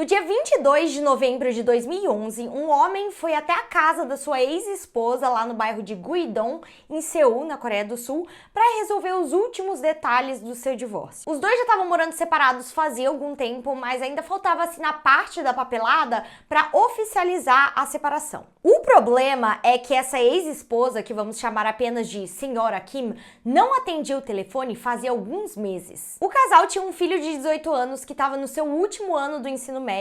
No dia 22 de novembro de 2011, um homem foi até a casa da sua ex-esposa lá no bairro de Guidong, em Seul, na Coreia do Sul, para resolver os últimos detalhes do seu divórcio. Os dois já estavam morando separados fazia algum tempo, mas ainda faltava assinar parte da papelada para oficializar a separação. O problema é que essa ex-esposa, que vamos chamar apenas de Senhora Kim, não atendia o telefone fazia alguns meses. O casal tinha um filho de 18 anos que estava no seu último ano do ensino médio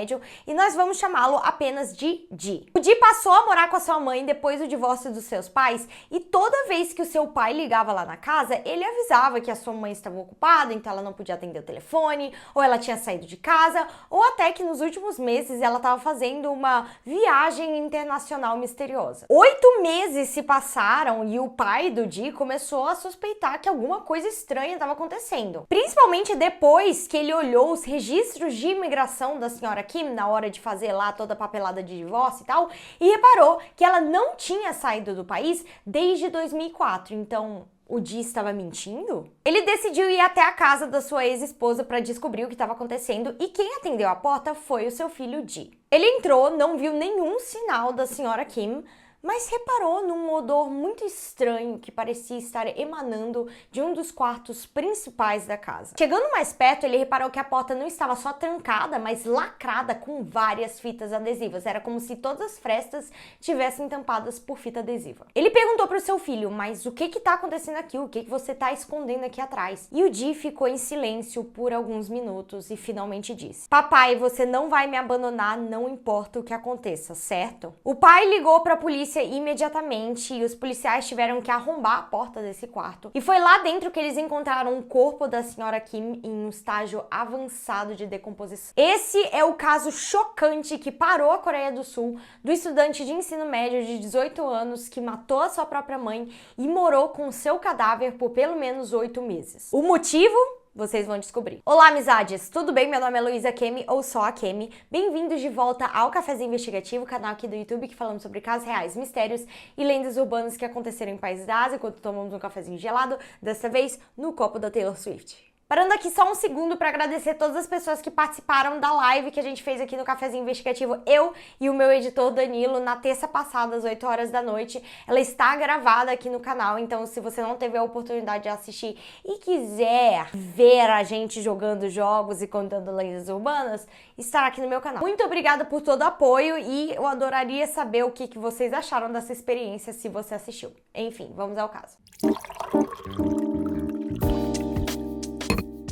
e nós vamos chamá-lo apenas de Ji. O Ji passou a morar com a sua mãe depois do divórcio dos seus pais e toda vez que o seu pai ligava lá na casa, ele avisava que a sua mãe estava ocupada, então ela não podia atender o telefone, ou ela tinha saído de casa, ou até que nos últimos meses ela estava fazendo uma viagem internacional misteriosa. 8 meses se passaram e o pai do Ji começou a suspeitar que alguma coisa estranha estava acontecendo. Principalmente depois que ele olhou os registros de imigração da senhora Kim na hora de fazer lá toda a papelada de divórcio e tal, e reparou que ela não tinha saído do país desde 2004. Então, o Ji estava mentindo? Ele decidiu ir até a casa da sua ex-esposa para descobrir o que estava acontecendo e quem atendeu a porta foi o seu filho Ji. Ele entrou, não viu nenhum sinal da senhora Kim, mas reparou num odor muito estranho que parecia estar emanando de um dos quartos principais da casa. Chegando mais perto, ele reparou que a porta não estava só trancada, mas lacrada com várias fitas adesivas. Era como se todas as frestas tivessem tampadas por fita adesiva. Ele perguntou para o seu filho, mas o que está acontecendo aqui? O que você está escondendo aqui atrás? E o Ji ficou em silêncio por alguns minutos e finalmente disse: "Papai, você não vai me abandonar, não importa o que aconteça, certo?" O pai ligou para a polícia imediatamente e os policiais tiveram que arrombar a porta desse quarto. E foi lá dentro que eles encontraram o corpo da senhora Kim em um estágio avançado de decomposição. Esse é o caso chocante que parou a Coreia do Sul do estudante de ensino médio de 18 anos que matou a sua própria mãe e morou com seu cadáver por pelo menos 8 meses. O motivo? Vocês vão descobrir. Olá, amizades! Tudo bem? Meu nome é Luísa Kemi, ou só a Kemi. Bem-vindos de volta ao Cafezinho Investigativo, canal aqui do YouTube que falamos sobre casos reais, mistérios e lendas urbanas que aconteceram em países da Ásia enquanto tomamos um cafezinho gelado, dessa vez no copo da Taylor Swift. Parando aqui só um segundo para agradecer todas as pessoas que participaram da live que a gente fez aqui no Cafezinho Investigativo, eu e o meu editor Danilo, na terça passada, às 8 horas da noite. Ela está gravada aqui no canal, então se você não teve a oportunidade de assistir e quiser ver a gente jogando jogos e contando lendas urbanas, estará aqui no meu canal. Muito obrigada por todo o apoio e eu adoraria saber o que vocês acharam dessa experiência se você assistiu. Enfim, vamos ao caso.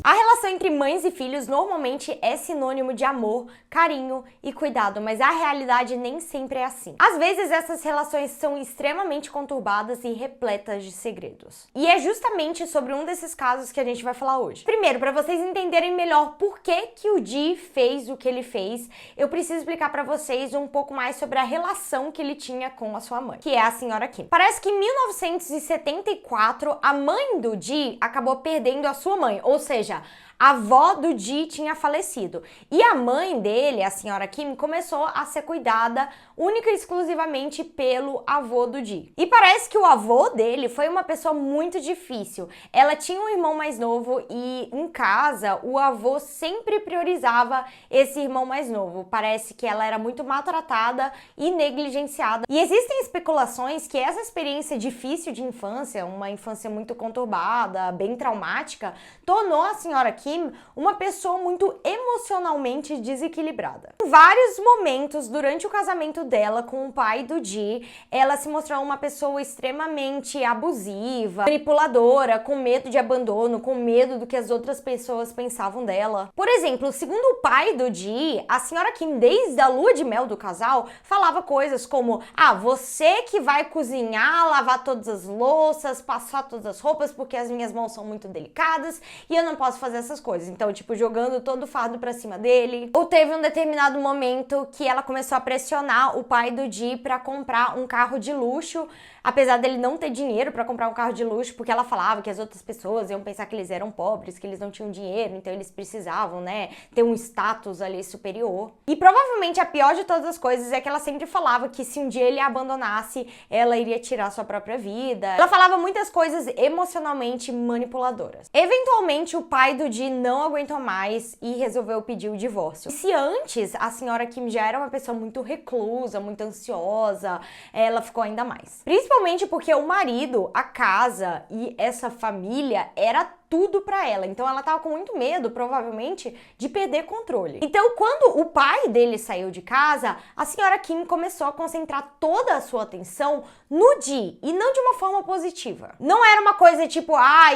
A relação entre mães e filhos normalmente é sinônimo de amor, carinho e cuidado, mas a realidade nem sempre é assim. Às vezes essas relações são extremamente conturbadas e repletas de segredos. E é justamente sobre um desses casos que a gente vai falar hoje. Primeiro, para vocês entenderem melhor por que o Ji fez o que ele fez, eu preciso explicar para vocês um pouco mais sobre a relação que ele tinha com a sua mãe, que é a senhora Kim. Parece que em 1974, a mãe do Ji acabou perdendo a sua mãe, ou seja, a avó do Ji tinha falecido. E a mãe dele, a senhora Kim, começou a ser cuidada única e exclusivamente pelo avô do Ji. E parece que o avô dele foi uma pessoa muito difícil. Ela tinha um irmão mais novo e em casa o avô sempre priorizava esse irmão mais novo. Parece que ela era muito maltratada e negligenciada. E existem especulações que essa experiência difícil de infância, uma infância muito conturbada, bem traumática, tornou a senhora Kim uma pessoa muito emocionalmente desequilibrada. Em vários momentos durante o casamento dela com o pai do Ji, ela se mostrou uma pessoa extremamente abusiva, manipuladora, com medo de abandono, com medo do que as outras pessoas pensavam dela. Por exemplo, segundo o pai do Ji, a senhora Kim, desde a lua de mel do casal, falava coisas como: "Ah, você que vai cozinhar, lavar todas as louças, passar todas as roupas, porque as minhas mãos são muito delicadas e eu não posso fazer essas coisas." Então, tipo, jogando todo o fardo pra cima dele. Ou teve um determinado momento que ela começou a pressionar o pai do Ji pra comprar um carro de luxo, apesar dele não ter dinheiro pra comprar um carro de luxo, porque ela falava que as outras pessoas iam pensar que eles eram pobres, que eles não tinham dinheiro, então eles precisavam, né, ter um status ali superior. E provavelmente a pior de todas as coisas é que ela sempre falava que se um dia ele a abandonasse, ela iria tirar sua própria vida. Ela falava muitas coisas emocionalmente manipuladoras. Eventualmente, o pai do Ji Ji não aguentou mais e resolveu pedir o divórcio. E se antes a senhora Kim já era uma pessoa muito reclusa, muito ansiosa, ela ficou ainda mais. Principalmente porque o marido, a casa e essa família era tudo pra ela. Então ela tava com muito medo, provavelmente, de perder controle. Então, quando o pai dele saiu de casa, a senhora Kim começou a concentrar toda a sua atenção no Ji, e não de uma forma positiva. Não era uma coisa tipo,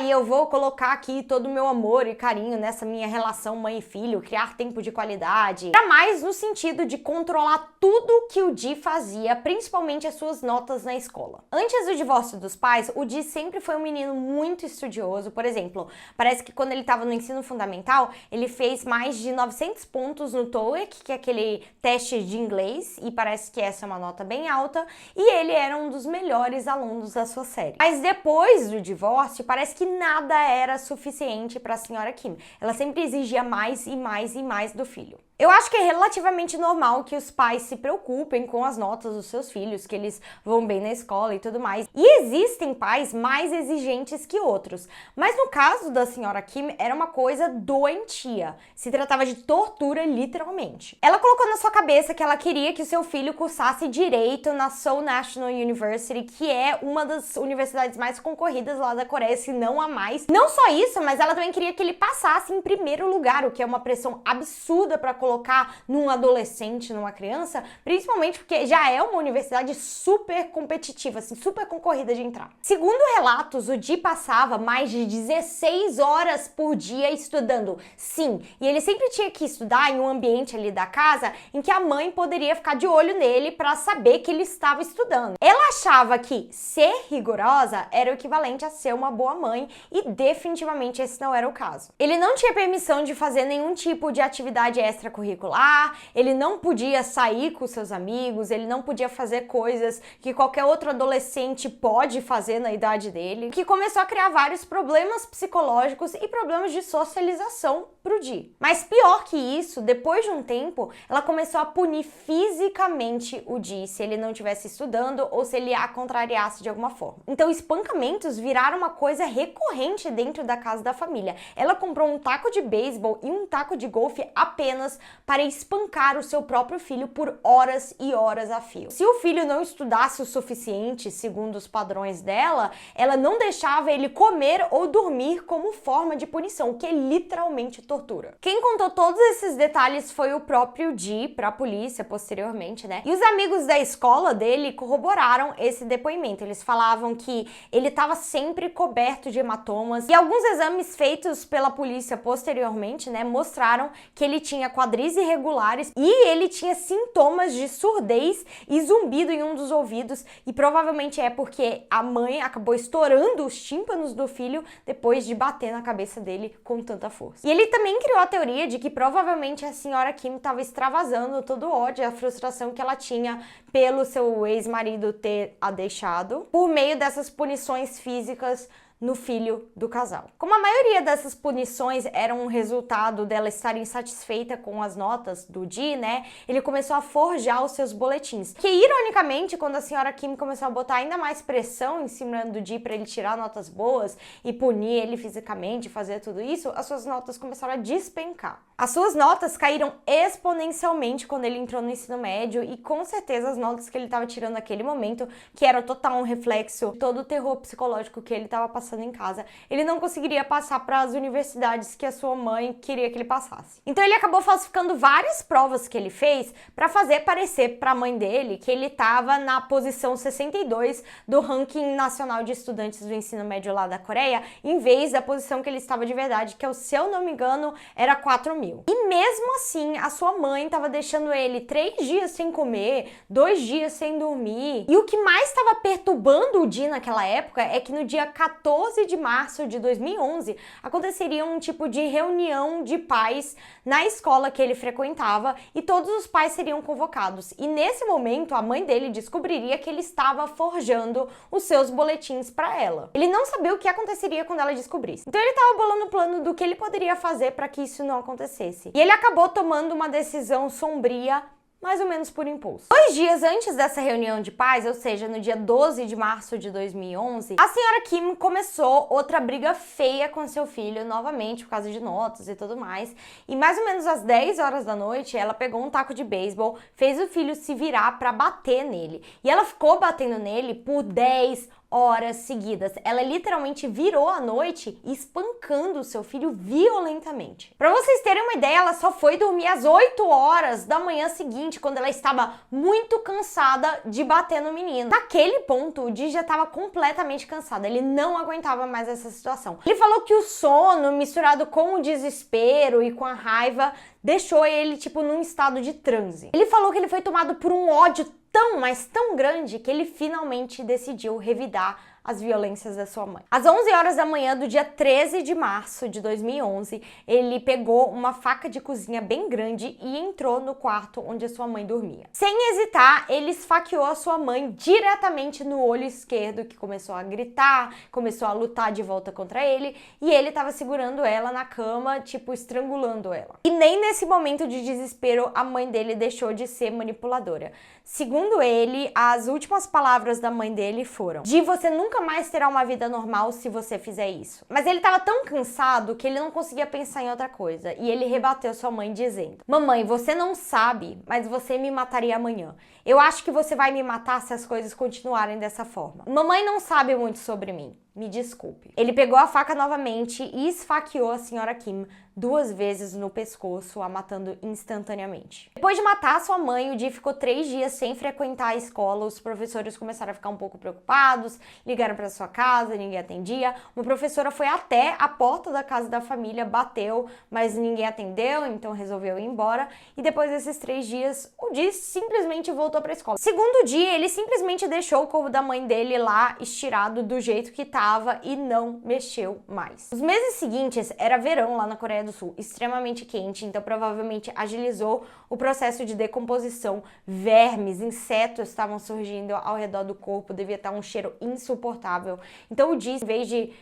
eu vou colocar aqui todo o meu amor e carinho nessa minha relação mãe e filho, criar tempo de qualidade. Era mais no sentido de controlar tudo que o Ji fazia, principalmente as suas notas na escola. Antes do divórcio dos pais, o Ji sempre foi um menino muito estudioso. Por exemplo, parece que quando ele estava no ensino fundamental, ele fez mais de 900 pontos no TOEIC, que é aquele teste de inglês, e parece que essa é uma nota bem alta, e ele era um dos melhores alunos da sua série. Mas depois do divórcio, parece que nada era suficiente para a senhora Kim. Ela sempre exigia mais e mais e mais do filho. Eu acho que é relativamente normal que os pais se preocupem com as notas dos seus filhos, que eles vão bem na escola e tudo mais. E existem pais mais exigentes que outros. Mas no caso da senhora Kim, era uma coisa doentia. Se tratava de tortura, literalmente. Ela colocou na sua cabeça que ela queria que o seu filho cursasse direito na Seoul National University, que é uma das universidades mais concorridas lá da Coreia, se não a mais. Não só isso, mas ela também queria que ele passasse em primeiro lugar, o que é uma pressão absurda para colocar num adolescente, numa criança, principalmente porque já é uma universidade super competitiva, assim, super concorrida de entrar. Segundo relatos, o Ji passava mais de 16 horas por dia estudando. Sim, e ele sempre tinha que estudar em um ambiente ali da casa em que a mãe poderia ficar de olho nele para saber que ele estava estudando. Ela achava que ser rigorosa era o equivalente a ser uma boa mãe e definitivamente esse não era o caso. Ele não tinha permissão de fazer nenhum tipo de atividade extracurricular, ele não podia sair com seus amigos, ele não podia fazer coisas que qualquer outro adolescente pode fazer na idade dele, que começou a criar vários problemas psicológicos e problemas de socialização pro Ji. Mas pior que isso, depois de um tempo, ela começou a punir fisicamente o Ji se ele não estivesse estudando ou se ele a contrariasse de alguma forma. Então, espancamentos viraram uma coisa recorrente dentro da casa da família. Ela comprou um taco de beisebol e um taco de golfe apenas para espancar o seu próprio filho por horas e horas a fio. Se o filho não estudasse o suficiente, segundo os padrões dela, ela não deixava ele comer ou dormir como forma de punição, o que é literalmente tortura. Quem contou todos esses detalhes foi o próprio Ji para a polícia posteriormente, né? E os amigos da escola dele corroboraram esse depoimento. Eles falavam que ele estava sempre coberto de hematomas e alguns exames feitos pela polícia posteriormente, né, mostraram que ele tinha quadris irregulares e ele tinha sintomas de surdez e zumbido em um dos ouvidos, e provavelmente é porque a mãe acabou estourando os tímpanos do filho depois de bater na cabeça dele com tanta força. E ele também criou a teoria de que provavelmente a senhora Kim estava extravasando todo o ódio e a frustração que ela tinha pelo seu ex-marido ter a deixado por meio dessas punições físicas no filho do casal. Como a maioria dessas punições eram um resultado dela estar insatisfeita com as notas do Ji, né, ele começou a forjar os seus boletins. Que, ironicamente, quando a senhora Kim começou a botar ainda mais pressão em cima do Ji para ele tirar notas boas e punir ele fisicamente, fazer tudo isso, as suas notas começaram a despencar. As suas notas caíram exponencialmente quando ele entrou no ensino médio e com certeza as notas que ele estava tirando naquele momento, que era total um reflexo de todo o terror psicológico que ele estava passando em casa, ele não conseguiria passar para as universidades que a sua mãe queria que ele passasse. Então ele acabou falsificando várias provas que ele fez para fazer parecer para a mãe dele que ele estava na posição 62 do ranking nacional de estudantes do ensino médio lá da Coreia, em vez da posição que ele estava de verdade, que, se eu não me engano, era 4.000. E mesmo assim, a sua mãe estava deixando ele 3 dias sem comer, 2 dias sem dormir. E o que mais estava perturbando o Ji naquela época é que no dia 14 de março de 2011 aconteceria um tipo de reunião de pais na escola que ele frequentava e todos os pais seriam convocados. E nesse momento a mãe dele descobriria que ele estava forjando os seus boletins para ela. Ele não sabia o que aconteceria quando ela descobrisse. Então ele estava bolando o plano do que ele poderia fazer para que isso não acontecesse. E ele acabou tomando uma decisão sombria, mais ou menos por impulso. 2 dias antes dessa reunião de pais, ou seja, no dia 12 de março de 2011, a senhora Kim começou outra briga feia com seu filho, novamente por causa de notas e tudo mais. E mais ou menos às 10 horas da noite, ela pegou um taco de beisebol, fez o filho se virar pra bater nele. E ela ficou batendo nele por 10 horas seguidas. Ela literalmente virou a noite espancando o seu filho violentamente. Pra vocês terem uma ideia, ela só foi dormir às 8 horas da manhã seguinte, quando ela estava muito cansada de bater no menino. Naquele ponto, o Di já estava completamente cansado, ele não aguentava mais essa situação. Ele falou que o sono, misturado com o desespero e com a raiva, deixou ele, num estado de transe. Ele falou que ele foi tomado por um ódio tão, mas tão grande que ele finalmente decidiu revidar as violências da sua mãe. Às 11 horas da manhã do dia 13 de março de 2011, ele pegou uma faca de cozinha bem grande e entrou no quarto onde a sua mãe dormia. Sem hesitar, ele esfaqueou a sua mãe diretamente no olho esquerdo, que começou a gritar, começou a lutar de volta contra ele, e ele estava segurando ela na cama, estrangulando ela. E nem nesse momento de desespero a mãe dele deixou de ser manipuladora. Segundo ele, as últimas palavras da mãe dele foram: "Di, você nunca mais terá uma vida normal se você fizer isso." Mas ele estava tão cansado que ele não conseguia pensar em outra coisa, e ele rebateu sua mãe dizendo: "Mamãe, você não sabe, mas você me mataria amanhã. Eu acho que você vai me matar se as coisas continuarem dessa forma. Mamãe não sabe muito sobre mim. Me desculpe." Ele pegou a faca novamente e esfaqueou a senhora Kim 2 vezes no pescoço, a matando instantaneamente. Depois de matar sua mãe, o Di ficou 3 dias sem frequentar a escola. Os professores começaram a ficar um pouco preocupados, ligaram para sua casa, ninguém atendia. Uma professora foi até a porta da casa da família, bateu, mas ninguém atendeu, então resolveu ir embora. E depois desses 3 dias, o Di simplesmente voltou para a escola. Segundo dia, ele simplesmente deixou o corpo da mãe dele lá estirado do jeito que estava e não mexeu mais. Os meses seguintes era verão lá na Coreia do Sul, extremamente quente, então provavelmente agilizou o processo de decomposição. Vermes, insetos estavam surgindo ao redor do corpo, devia estar um cheiro insuportável. Então o Di, em vez de,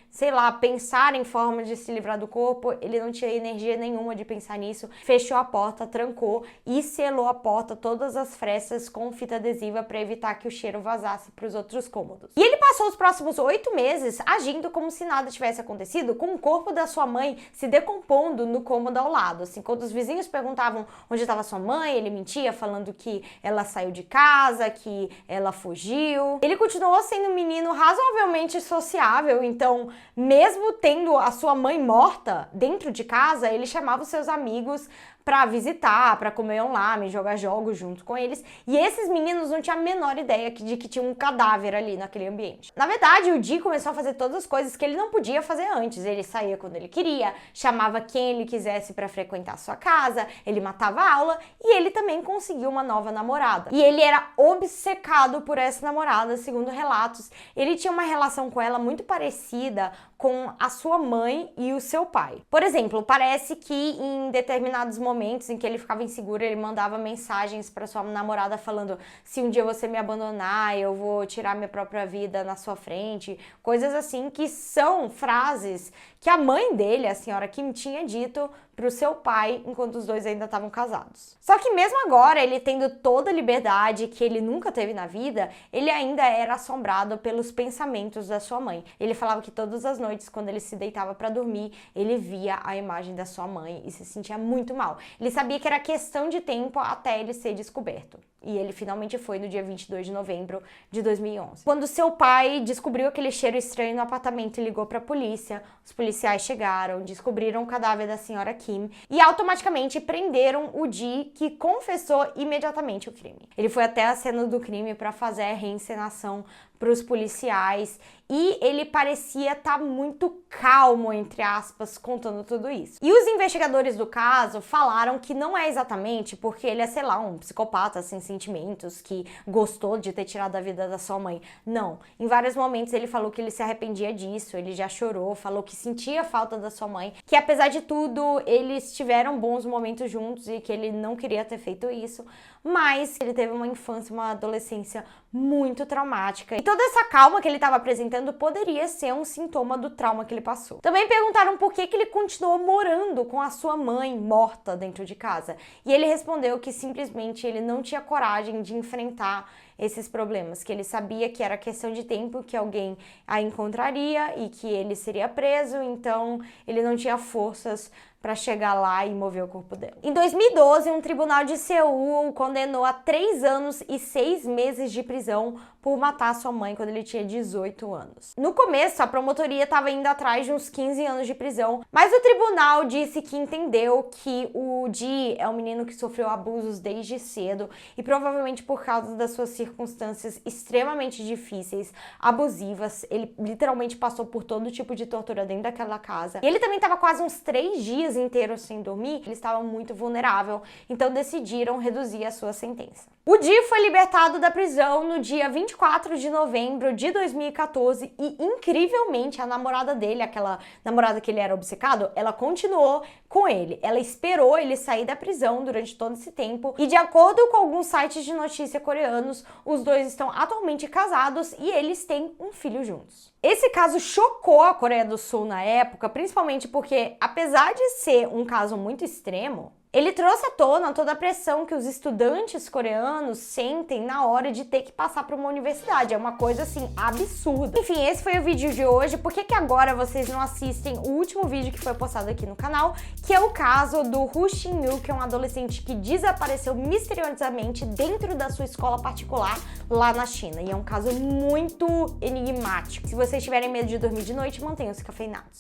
pensar em forma de se livrar do corpo, ele não tinha energia nenhuma de pensar nisso, fechou a porta, trancou e selou a porta, todas as frestas com fita adesiva para evitar que o cheiro vazasse para os outros cômodos. E ele passou os próximos 8 meses agindo como se nada tivesse acontecido, com o corpo da sua mãe se decompondo no cômodo ao lado. Quando os vizinhos perguntavam onde estava sua mãe, ele mentia, falando que ela saiu de casa, que ela fugiu. Ele continuou sendo um menino razoavelmente sociável, então, mesmo tendo a sua mãe morta dentro de casa, ele chamava os seus amigos pra visitar, pra comer online, jogar jogos junto com eles. E esses meninos não tinham a menor ideia de que tinha um cadáver ali naquele ambiente. Na verdade, o Di começou a fazer todas as coisas que ele não podia fazer antes. Ele saía quando ele queria, chamava quem ele quisesse pra frequentar a sua casa, ele matava a aula e ele também conseguiu uma nova namorada. E ele era obcecado por essa namorada, segundo relatos. Ele tinha uma relação com ela muito parecida com a sua mãe e o seu pai. Por exemplo, parece que em determinados momentos em que ele ficava inseguro, ele mandava mensagens para sua namorada falando: "Se um dia você me abandonar, eu vou tirar minha própria vida na sua frente", coisas assim, que são frases que a mãe dele, a senhora Kim, tinha dito pro seu pai enquanto os dois ainda estavam casados. Só que mesmo agora, ele tendo toda a liberdade que ele nunca teve na vida, ele ainda era assombrado pelos pensamentos da sua mãe. Ele falava que todas as noites, quando ele se deitava para dormir, ele via a imagem da sua mãe e se sentia muito mal. Ele sabia que era questão de tempo até ele ser descoberto. E ele finalmente foi no dia 22 de novembro de 2011. Quando seu pai descobriu aquele cheiro estranho no apartamento e ligou para a polícia, os policiais chegaram, descobriram o cadáver da senhora Kim e automaticamente prenderam o Di, que confessou imediatamente o crime. Ele foi até a cena do crime para fazer a reencenação para os policiais e ele parecia estar muito calmo, entre aspas, contando tudo isso. E os investigadores do caso falaram que não é exatamente porque ele é, um psicopata sem sentimentos, que gostou de ter tirado a vida da sua mãe. Não. Em vários momentos ele falou que ele se arrependia disso, ele já chorou, falou que sentia falta da sua mãe, que apesar de tudo, eles tiveram bons momentos juntos e que ele não queria ter feito isso, mas ele teve uma infância, uma adolescência muito traumática. E toda essa calma que ele estava apresentando comendo poderia ser um sintoma do trauma que ele passou. Também perguntaram por que ele continuou morando com a sua mãe morta dentro de casa. E ele respondeu que simplesmente ele não tinha coragem de enfrentar esses problemas, que ele sabia que era questão de tempo que alguém a encontraria e que ele seria preso, então ele não tinha forças para chegar lá e mover o corpo dela. Em 2012, um tribunal de Seul o condenou a 3 anos e 6 meses de prisão por matar sua mãe quando ele tinha 18 anos. No começo, a promotoria estava indo atrás de uns 15 anos de prisão, mas o tribunal disse que entendeu que o Ji é um menino que sofreu abusos desde cedo e provavelmente por causa das suas circunstâncias extremamente difíceis, abusivas, ele literalmente passou por todo tipo de tortura dentro daquela casa. E ele também estava quase uns 3 dias inteiros sem dormir, ele estava muito vulnerável, então decidiram reduzir a sua sentença. O Ji foi libertado da prisão no dia 24 de novembro de 2014 e, incrivelmente, a namorada dele, aquela namorada que ele era obcecado, ela continuou com ele. Ela esperou ele sair da prisão durante todo esse tempo e, de acordo com alguns sites de notícia coreanos, os dois estão atualmente casados e eles têm um filho juntos. Esse caso chocou a Coreia do Sul na época, principalmente porque, apesar de ser um caso muito extremo, ele trouxe à tona toda a pressão que os estudantes coreanos sentem na hora de ter que passar para uma universidade. É uma coisa, assim, absurda. Enfim, esse foi o vídeo de hoje. Por que agora vocês não assistem o último vídeo que foi postado aqui no canal, que é o caso do Hu Xinyu, que é um adolescente que desapareceu misteriosamente dentro da sua escola particular lá na China. E é um caso muito enigmático. Se vocês tiverem medo de dormir de noite, mantenham-se cafeinados.